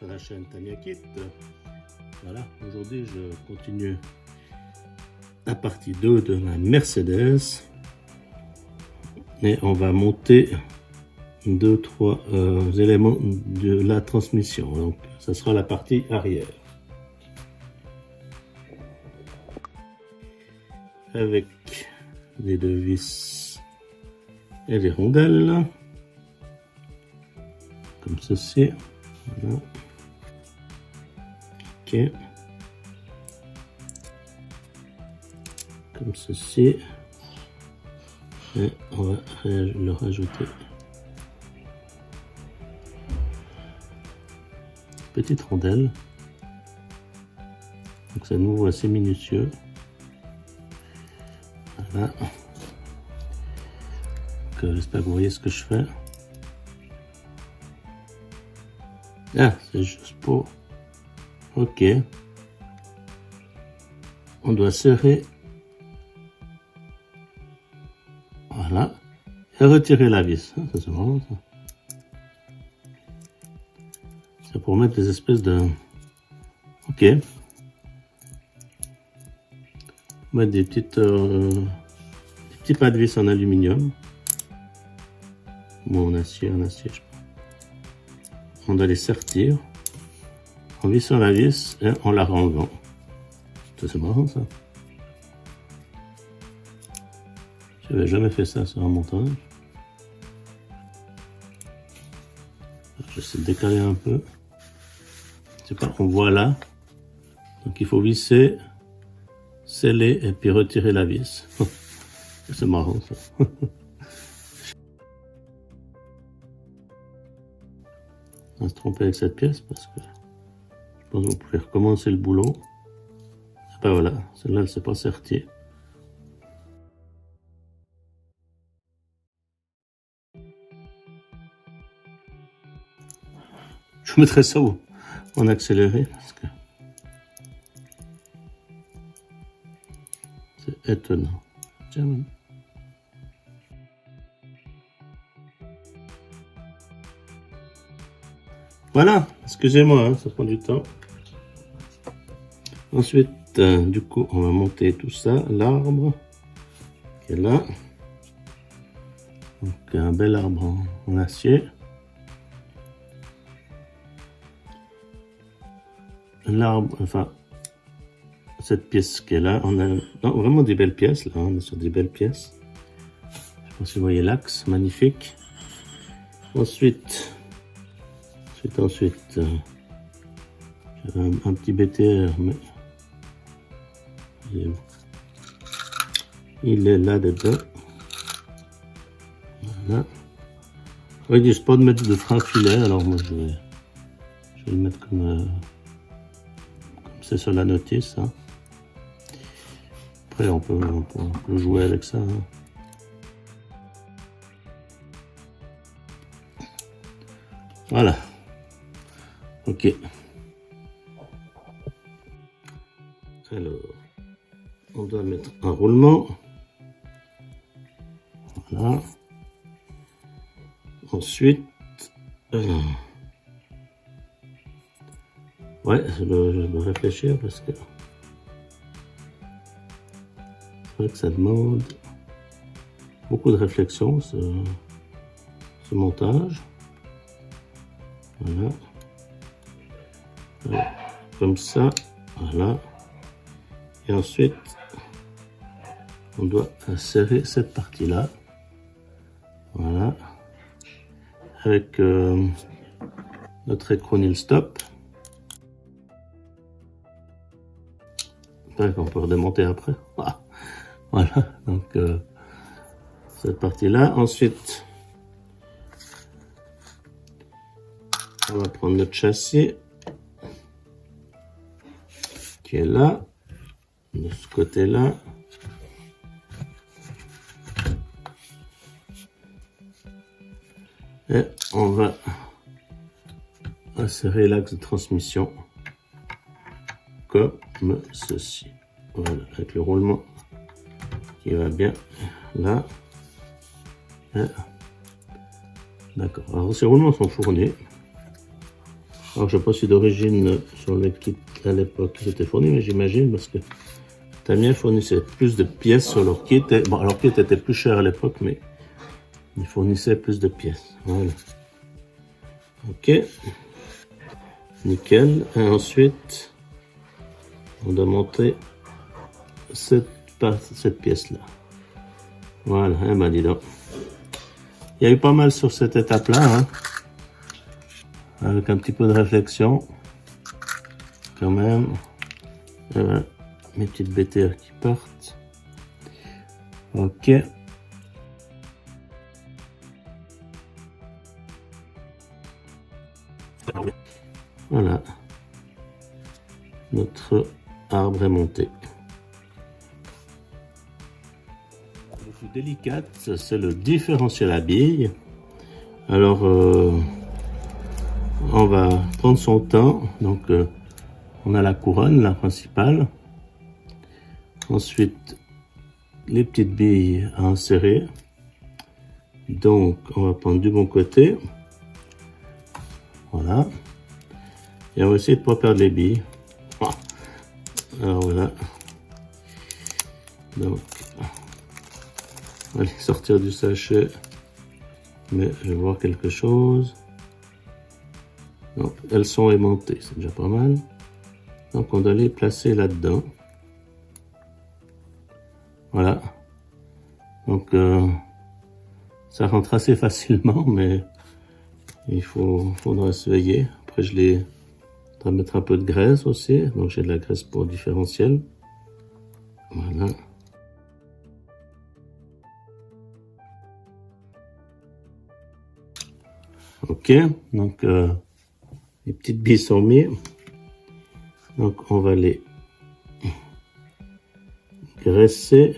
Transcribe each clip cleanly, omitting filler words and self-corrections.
sur la chaîne Tania Kit. Voilà, aujourd'hui je continue la partie 2 de la Mercedes et on va monter 2-3 éléments de la transmission. Donc ça sera la partie arrière avec les deux vis et les rondelles comme ceci. Voilà. Ok, comme ceci, et on va le rajouter petite rondelle, donc c'est à nouveau assez minutieux. Voilà, j'espère que vous voyez ce que je fais. Ah, c'est juste pour... Ok. On doit serrer. Voilà. Et retirer la vis. Ça, c'est marrant, ça. C'est pour mettre des espèces de... Ok. Mettre des petites... des petits pas de vis en aluminium. Ou en acier, je pense. On doit les sortir en vissant la vis et en la renlevant. Ça, c'est marrant, ça. J'avais jamais fait ça sur un montage. J'essaie de décaler un peu. C'est pas qu'on voit là. Donc il faut visser, sceller et puis retirer la vis. C'est marrant, ça. On va se tromper avec cette pièce parce que je pense que vous pouvez recommencer le boulot. Et ben voilà, celle-là elle s'est pas sertie. Je mettrai ça en accéléré parce que c'est étonnant. Tiens. Voilà, excusez-moi, hein, ça prend du temps. Ensuite, du coup, on va monter tout ça, l'arbre qui est là. Donc un bel arbre en acier. L'arbre, enfin, cette pièce qui est là, on a vraiment des belles pièces, là, on est sur des belles pièces. Je sais pas si vous voyez l'axe, magnifique. Ensuite, un petit BTR, mais il est là dedans. Voilà. Ils disent pas de mettre de frein filet, alors moi je vais le mettre comme c'est sur la notice. Hein. Après on peut jouer avec ça. Hein. Voilà. Ok. Alors, on doit mettre un roulement. Voilà. Ensuite, ouais, je dois réfléchir parce que c'est vrai que ça demande beaucoup de réflexion, ce montage. Voilà. Comme ça, voilà. Et ensuite, on doit serrer cette partie-là. Voilà. Avec notre écronil stop. On peut redémonter après. Ah, voilà, donc cette partie-là. Ensuite, on va prendre notre châssis qui est là, de ce côté-là. Et on va insérer l'axe de transmission comme ceci. Voilà, avec le roulement qui va bien là. D'accord, alors ces roulements sont fournis. Alors je sais pas si d'origine sur le kit à l'époque c'était fourni, mais j'imagine parce que Tamiya fournissait plus de pièces sur leur kit. Bon, leur kit était plus cher à l'époque, mais ils fournissaient plus de pièces. Voilà. Ok. Nickel. Et ensuite, on doit monter cette pièce-là. Voilà. Eh ben, dis donc. Il y a eu pas mal sur cette étape-là, hein. Avec un petit peu de réflexion. Quand même. Voilà. Mes petites BTR qui partent. Ok. Voilà. Notre arbre est monté. Le plus délicat, c'est le différentiel à billes. Alors, on va prendre son temps. Donc, on a la couronne, la principale. Ensuite, les petites billes à insérer. Donc, on va prendre du bon côté. Voilà. Et on va essayer de ne pas perdre les billes. Alors voilà. Donc, on va les sortir du sachet. Mais je vais voir quelque chose. Donc, elles sont aimantées, c'est déjà pas mal. Donc, on doit les placer là-dedans. Voilà. Donc, ça rentre assez facilement, mais il faudra se veiller. Après, je vais mettre un peu de graisse aussi. Donc, j'ai de la graisse pour différentiel. Voilà. Ok. Donc, les petites billes sont mises. Donc, on va les graisser.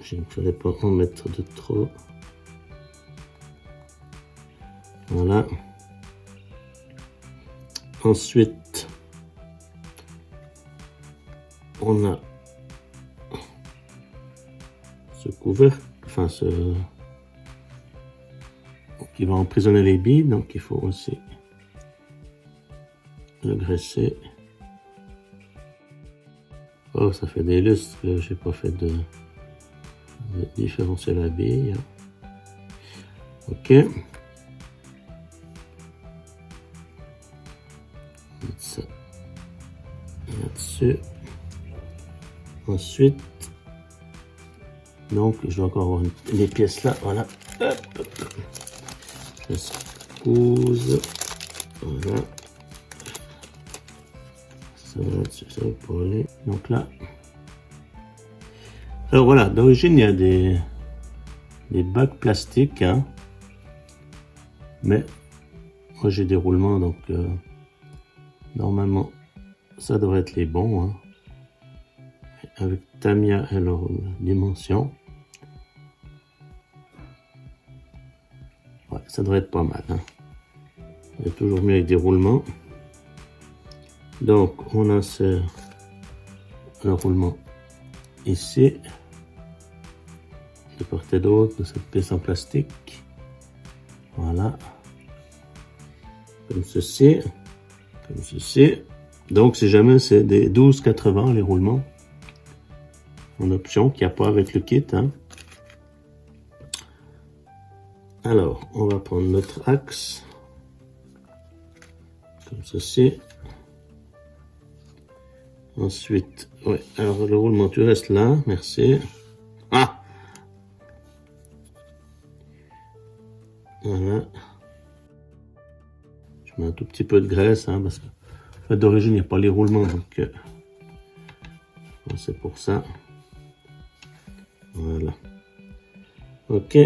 Je ne ferai pas en mettre de trop. Voilà. Ensuite, on a ce couvercle, enfin qui va emprisonner les billes, donc il faut aussi le graisser. Oh, ça fait des lustres que j'ai pas fait de différentiel à billes. Ok. Mettre ça là-dessus. Ensuite, donc je dois encore avoir les pièces là, voilà. Hop. Je squeeze. Voilà. Ça va là-dessus, ça va pour aller. Donc là. Alors voilà, d'origine il y a des bacs plastiques, hein. Mais moi j'ai des roulements, donc normalement ça devrait être les bons, hein. Avec Tamiya et leur dimension. Ouais, ça devrait être pas mal, hein. C'est toujours mieux avec des roulements. Donc on insère le roulement ici, de part et d'autre de cette pièce en plastique. Voilà. Comme ceci. Comme ceci. Donc si jamais c'est des 12,80 les roulements. En option qu'il n'y a pas avec le kit, hein. Alors, on va prendre notre axe. Comme ceci. Ensuite, ouais, alors le roulement, tu restes là, merci. Ah! Voilà. Je mets un tout petit peu de graisse, hein, parce que en fait, d'origine, il n'y a pas les roulements, donc c'est pour ça. Voilà. Ok,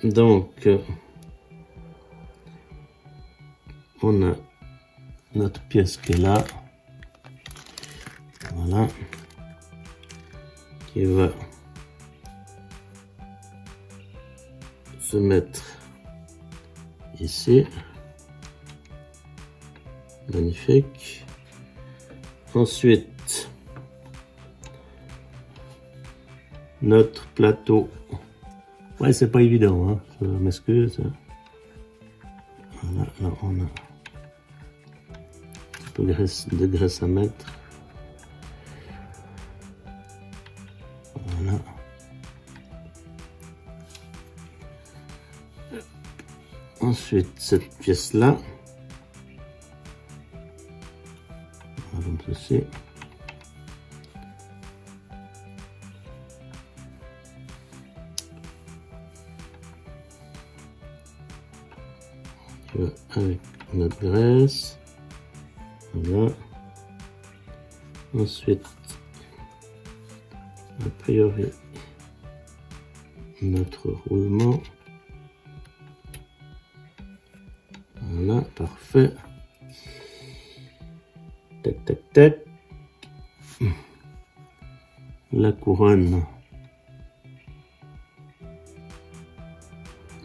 donc on a notre pièce qui est là. Voilà. Qui va se mettre ici. Magnifique. Ensuite, notre plateau. Ouais, c'est pas évident, hein. Je m'excuse. Voilà, là on a un peu de graisse à mettre. Voilà. Ensuite, cette pièce-là. Comme ceci. Avec notre graisse. Voilà. Ensuite, a priori, notre roulement. Voilà, parfait. Tac, tac, tac. La couronne.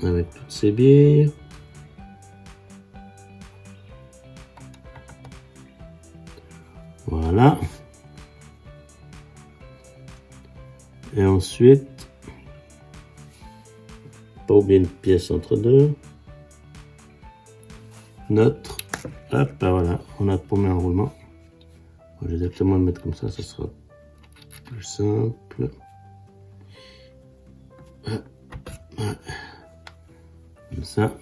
Avec toutes ces billes. Voilà. Et ensuite, pas oublier une pièce entre deux. Notre, hop, voilà, on a paumé un roulement. On va exactement le mettre comme ça sera plus simple. Comme ça.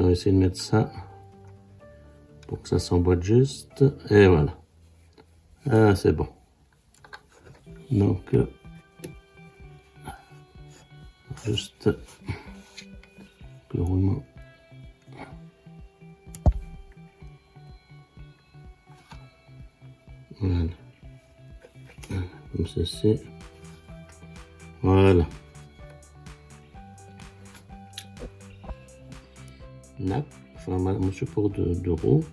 On va essayer de mettre ça pour que ça s'emboîte juste. Et voilà. Ah, c'est bon. Donc, juste le roulement. Voilà. Comme ceci. Voilà. Nac, enfin mon support de roue.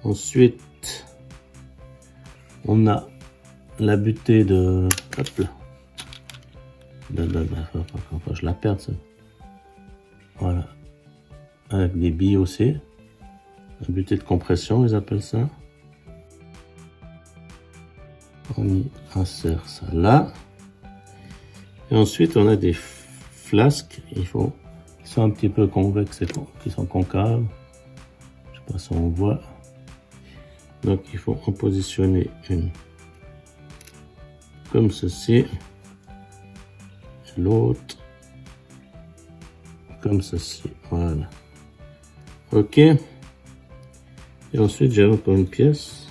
Ensuite, on a la butée de. Hop là. Je la perds ça. Voilà. Avec des billes aussi. La butée de compression, ils appellent ça. On y insère ça là. Et ensuite, on a des flasques. Il faut. Qui sont un petit peu convexes et qui sont concaves. Je sais pas si on voit. Donc il faut en positionner une comme ceci. L'autre comme ceci. Voilà. Ok. Et ensuite j'ai encore une pièce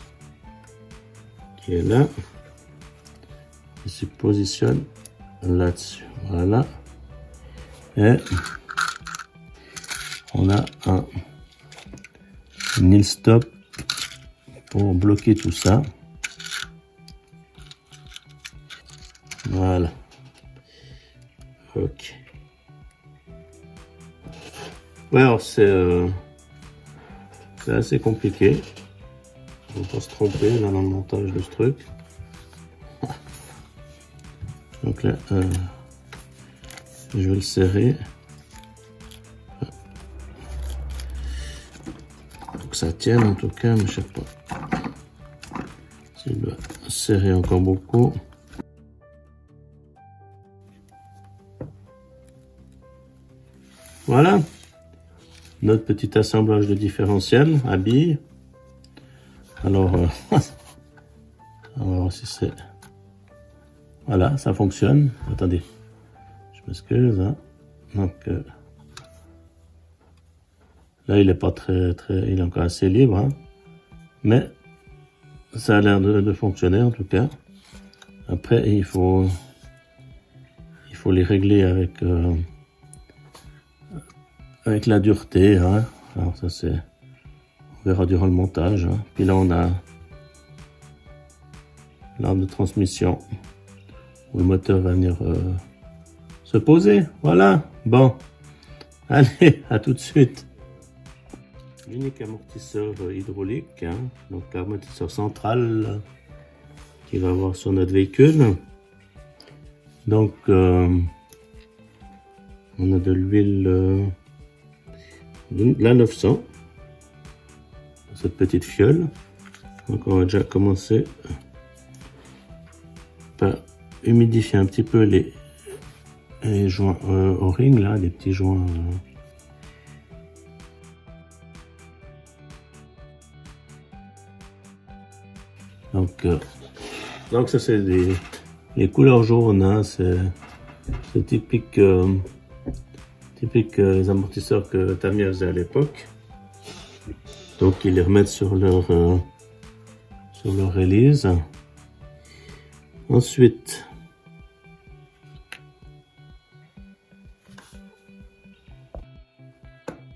qui est là. Il se positionne là-dessus. Voilà. Et on a un nil stop pour bloquer tout ça. Voilà. Ok. Ouais, alors c'est assez compliqué. On va pas se tromper là dans le montage de ce truc. Donc là, je vais le serrer. Pour que ça tienne en tout cas, mais je sais pas. Il doit serrer encore beaucoup. Voilà. Notre petit assemblage de différentiel à billes. Alors, on va voir si c'est... Voilà, ça fonctionne. Attendez, je m'excuse. Hein. Donc, là, il est pas très... Il est encore assez libre. Hein. Mais, ça a l'air de fonctionner en tout cas. Après, il faut les régler avec la dureté. Hein. Alors, ça, c'est... On verra durant le montage. Hein. Puis là, on a l'arme de transmission où le moteur va venir se poser. Voilà. Bon. Allez, à tout de suite. L'unique amortisseur hydraulique, hein, donc l'amortisseur central qu'il va avoir sur notre véhicule. Donc, on a de l'huile de la 900. cette petite fiole. Donc on va déjà commencer par humidifier un petit peu les joints O-ring là, les petits joints. Donc ça c'est les couleurs jaunes, hein, c'est typique, les amortisseurs que Tamiya faisait à l'époque. Donc ils les remettent sur leur release. Ensuite,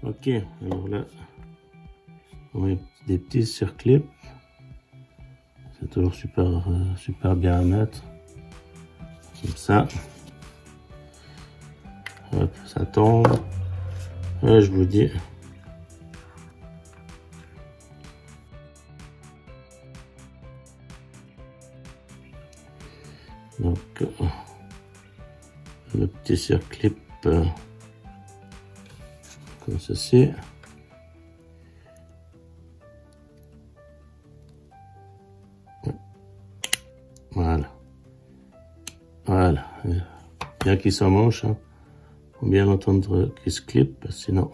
ok, alors là, on met des petits circlips. C'est toujours super bien à mettre. Comme ça. Hop, ça tombe. Là, je vous dis. Donc, le petit circlip comme ceci. Voilà. Voilà. Bien qu'il s'en mange, hein. Faut bien entendre qu'il se clip, sinon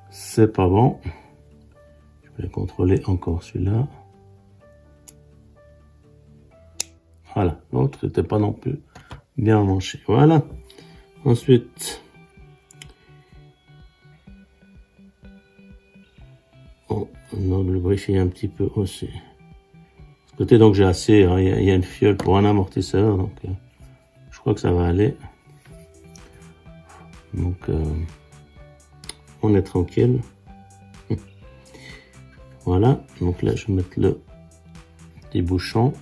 c'est pas bon. Je vais contrôler encore celui-là. Voilà, l'autre n'était pas non plus bien manché. Voilà. Ensuite, on va lubrifier un petit peu aussi. Ce côté, donc j'ai assez, hein, il y a une fiole pour un amortisseur, donc je crois que ça va aller. Donc on est tranquille. Voilà, donc là je vais mettre le petit bouchon.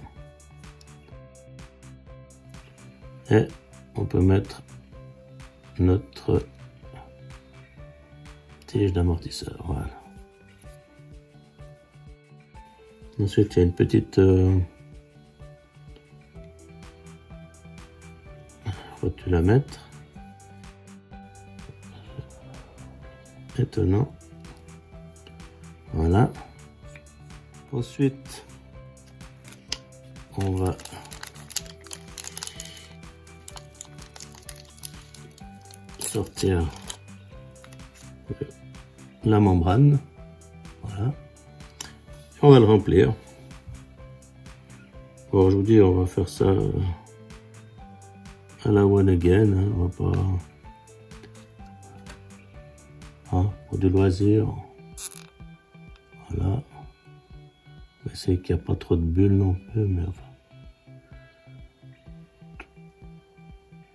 Et on peut mettre notre tige d'amortisseur. Voilà. Ensuite, il y a une petite faut-tu la mettre. Étonnant. Voilà. Ensuite, on va sortir la membrane. Voilà. On va le remplir. Bon, je vous dis, on va faire ça à la one again. Hein. On va pas... Hein, pour du loisir. Voilà. On va essayer qu'il n'y a pas trop de bulles non plus, mais enfin.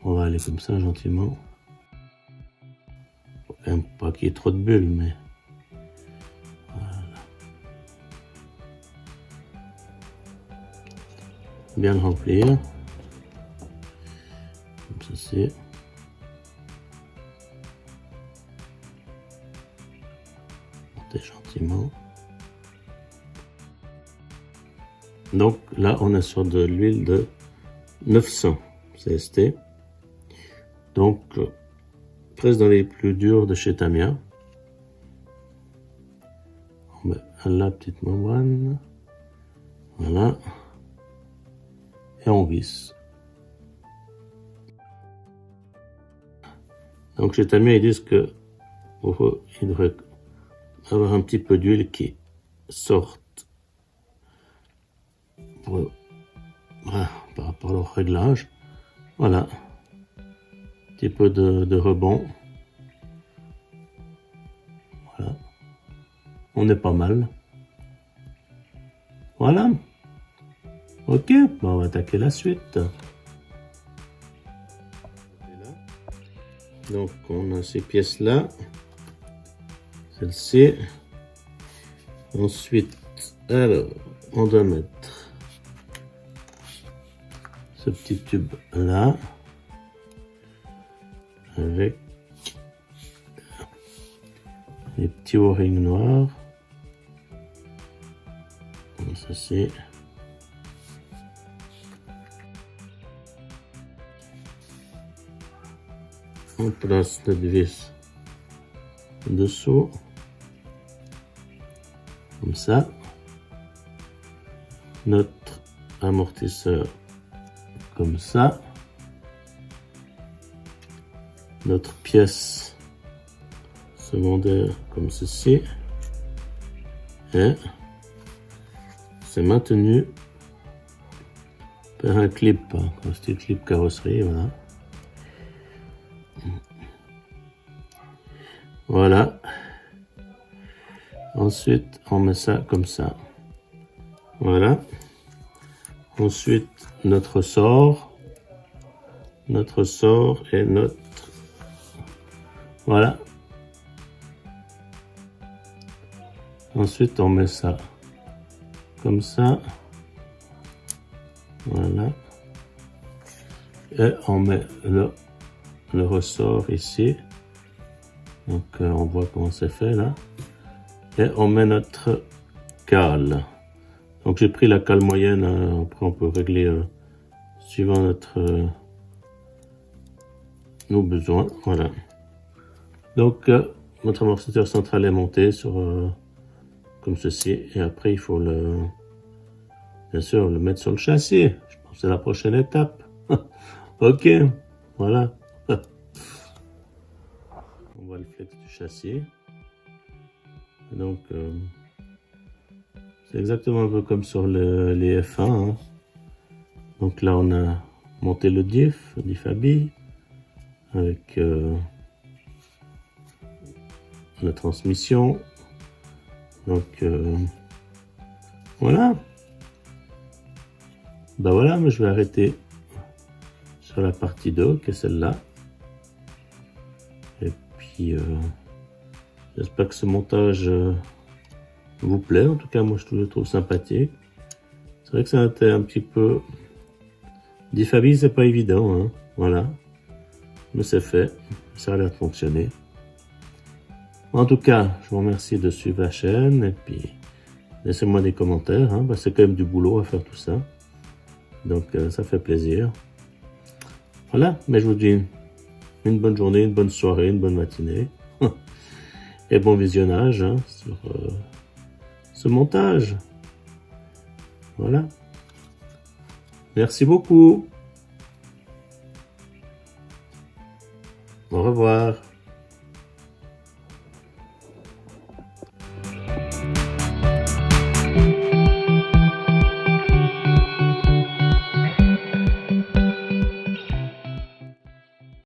On va aller comme ça, gentiment. Faut quand même pas qu'il y ait trop de bulles, mais... Voilà. Bien le remplir. Comme ceci. Montez gentiment. Donc là, on est sur de l'huile de 900 CST. Donc, presque dans les plus durs de chez Tamiya. On met la petite membrane. Voilà. Et on visse. Donc chez Tamiya, ils disent que il devrait avoir un petit peu d'huile qui sorte par rapport à leur réglage. Voilà. Un petit peu de rebond. Voilà. On est pas mal. Voilà. Ok, bon, on va attaquer la suite. Donc on a ces pièces-là. Celle-ci. Ensuite, alors, on doit mettre ce petit tube là avec les petits O-rings noirs comme ceci. On place notre vis dessous. comme ça. Notre amortisseur comme ça. Notre pièce secondaire comme ceci. Et c'est maintenu par un clip, un style clip carrosserie, voilà. Voilà. Ensuite, on met ça comme ça. Voilà. Ensuite, notre ressort et notre... Voilà. Ensuite, on met ça comme ça. Voilà. Et on met le ressort ici. Donc, on voit comment c'est fait là. Et on met notre cale. Donc, j'ai pris la cale moyenne. Après, on peut régler suivant nos besoins. Voilà. Donc, notre amortisseur central est monté sur comme ceci. Et après, il faut bien sûr le mettre sur le châssis. Je pense que c'est la prochaine étape. Ok, voilà. On voit le flex du châssis. Donc, c'est exactement un peu comme sur les F1. Hein. Donc là, on a monté le diff habille avec la transmission. Donc, voilà. Ben voilà, mais je vais arrêter sur la partie 2, qui est celle-là. Et puis, j'espère que ce montage vous plaît. En tout cas, moi, je le trouve sympathique. C'est vrai que ça a été un petit peu... Diffabile, c'est pas évident, hein. Voilà. Mais c'est fait. Ça a l'air de fonctionner. En tout cas, je vous remercie de suivre la chaîne. Et puis, laissez-moi des commentaires. Hein. C'est quand même du boulot à faire tout ça. Donc, ça fait plaisir. Voilà. Mais je vous dis une bonne journée, une bonne soirée, une bonne matinée. Et bon visionnage hein, sur ce montage. Voilà. Merci beaucoup. Au revoir.